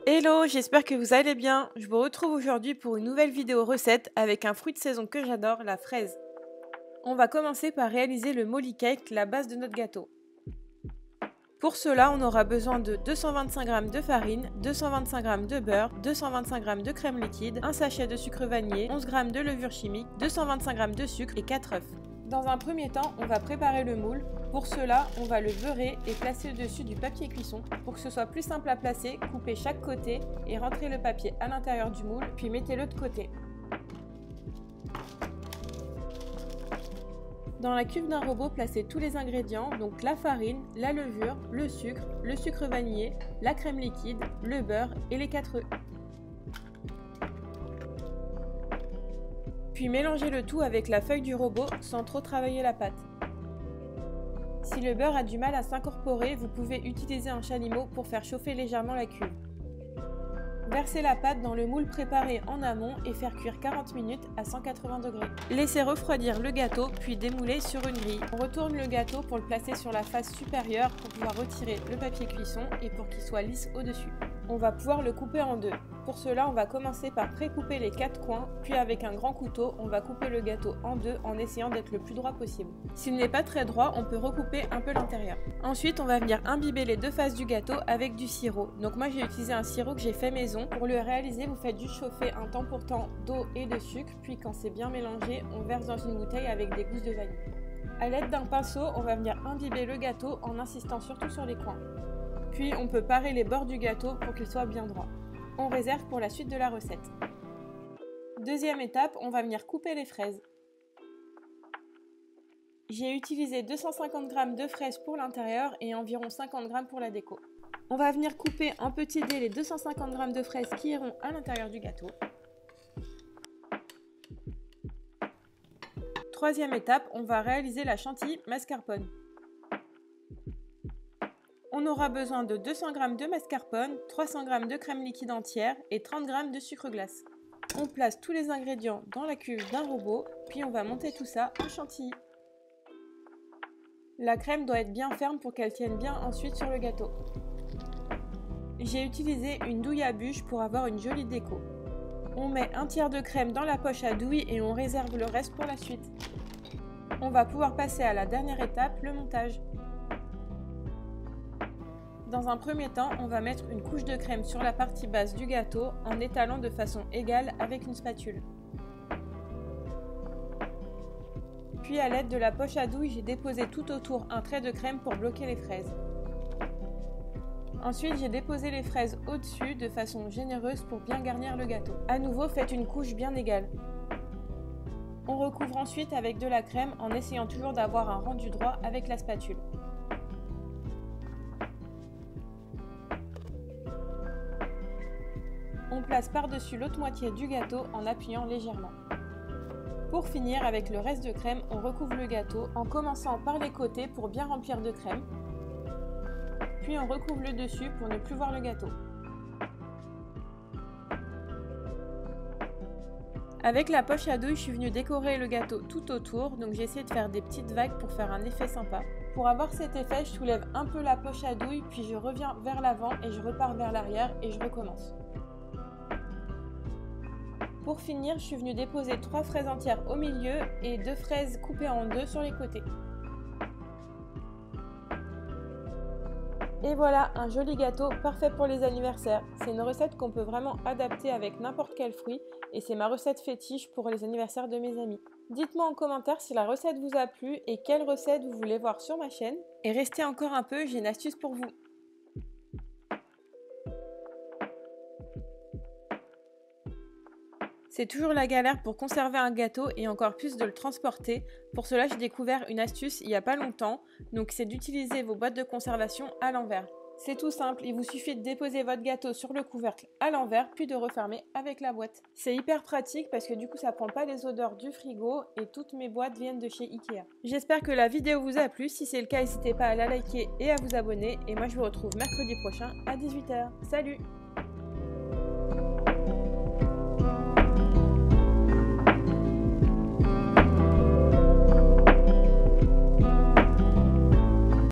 Hello, j'espère que vous allez bien. Je vous retrouve aujourd'hui pour une nouvelle vidéo recette avec un fruit de saison que j'adore, la fraise. On va commencer par réaliser le molly cake, la base de notre gâteau. Pour cela, on aura besoin de 225 g de farine, 225 g de beurre, 225 g de crème liquide, un sachet de sucre vanillé, 11 g de levure chimique, 225 g de sucre et 4 œufs. Dans un premier temps, on va préparer le moule. Pour cela, on va le beurrer et placer au-dessus du papier cuisson. Pour que ce soit plus simple à placer, coupez chaque côté et rentrez le papier à l'intérieur du moule, puis mettez-le de côté. Dans la cuve d'un robot, placez tous les ingrédients, donc la farine, la levure, le sucre vanillé, la crème liquide, le beurre et les 4 œufs. Puis mélangez le tout avec la feuille du robot sans trop travailler la pâte. Si le beurre a du mal à s'incorporer, vous pouvez utiliser un chalumeau pour faire chauffer légèrement la cuve. Versez la pâte dans le moule préparé en amont et faire cuire 40 minutes à 180 degrés. Laissez refroidir le gâteau puis démouler sur une grille. On retourne le gâteau pour le placer sur la face supérieure pour pouvoir retirer le papier cuisson et pour qu'il soit lisse au-dessus. On va pouvoir le couper en deux. Pour cela, on va commencer par pré-couper les 4 coins, puis avec un grand couteau, on va couper le gâteau en deux en essayant d'être le plus droit possible. S'il n'est pas très droit, on peut recouper un peu l'intérieur. Ensuite, on va venir imbiber les deux faces du gâteau avec du sirop. Donc moi, j'ai utilisé un sirop que j'ai fait maison. Pour le réaliser, vous faites juste chauffer un temps pour temps d'eau et de sucre, puis quand c'est bien mélangé, on verse dans une bouteille avec des gousses de vanille. À l'aide d'un pinceau, on va venir imbiber le gâteau en insistant surtout sur les coins. Puis on peut parer les bords du gâteau pour qu'il soit bien droit. On réserve pour la suite de la recette. Deuxième étape, on va venir couper les fraises. J'ai utilisé 250 g de fraises pour l'intérieur et environ 50 g pour la déco. On va venir couper en petits dés les 250 g de fraises qui iront à l'intérieur du gâteau. Troisième étape, on va réaliser la chantilly mascarpone. On aura besoin de 200 g de mascarpone, 300 g de crème liquide entière et 30 g de sucre glace. On place tous les ingrédients dans la cuve d'un robot, puis on va monter tout ça en chantilly. La crème doit être bien ferme pour qu'elle tienne bien ensuite sur le gâteau. J'ai utilisé une douille à bûche pour avoir une jolie déco. On met un tiers de crème dans la poche à douille et on réserve le reste pour la suite. On va pouvoir passer à la dernière étape, le montage. Dans un premier temps, on va mettre une couche de crème sur la partie basse du gâteau en étalant de façon égale avec une spatule. Puis à l'aide de la poche à douille, j'ai déposé tout autour un trait de crème pour bloquer les fraises. Ensuite, j'ai déposé les fraises au-dessus de façon généreuse pour bien garnir le gâteau. À nouveau, faites une couche bien égale. On recouvre ensuite avec de la crème en essayant toujours d'avoir un rendu droit avec la spatule. On place par-dessus l'autre moitié du gâteau en appuyant légèrement. Pour finir, avec le reste de crème, on recouvre le gâteau en commençant par les côtés pour bien remplir de crème. Puis on recouvre le dessus pour ne plus voir le gâteau. Avec la poche à douille, je suis venue décorer le gâteau tout autour, donc j'ai essayé de faire des petites vagues pour faire un effet sympa. Pour avoir cet effet, je soulève un peu la poche à douille, puis je reviens vers l'avant et je repars vers l'arrière et je recommence. Pour finir, je suis venue déposer 3 fraises entières au milieu et 2 fraises coupées en deux sur les côtés. Et voilà, un joli gâteau parfait pour les anniversaires. C'est une recette qu'on peut vraiment adapter avec n'importe quel fruit et c'est ma recette fétiche pour les anniversaires de mes amis. Dites-moi en commentaire si la recette vous a plu et quelle recette vous voulez voir sur ma chaîne. Et restez encore un peu, j'ai une astuce pour vous. C'est toujours la galère pour conserver un gâteau et encore plus de le transporter. Pour cela, j'ai découvert une astuce il n'y a pas longtemps, donc c'est d'utiliser vos boîtes de conservation à l'envers. C'est tout simple, il vous suffit de déposer votre gâteau sur le couvercle à l'envers, puis de refermer avec la boîte. C'est hyper pratique parce que du coup ça prend pas les odeurs du frigo et toutes mes boîtes viennent de chez Ikea. J'espère que la vidéo vous a plu, si c'est le cas n'hésitez pas à la liker et à vous abonner et moi je vous retrouve mercredi prochain à 18 h. Salut!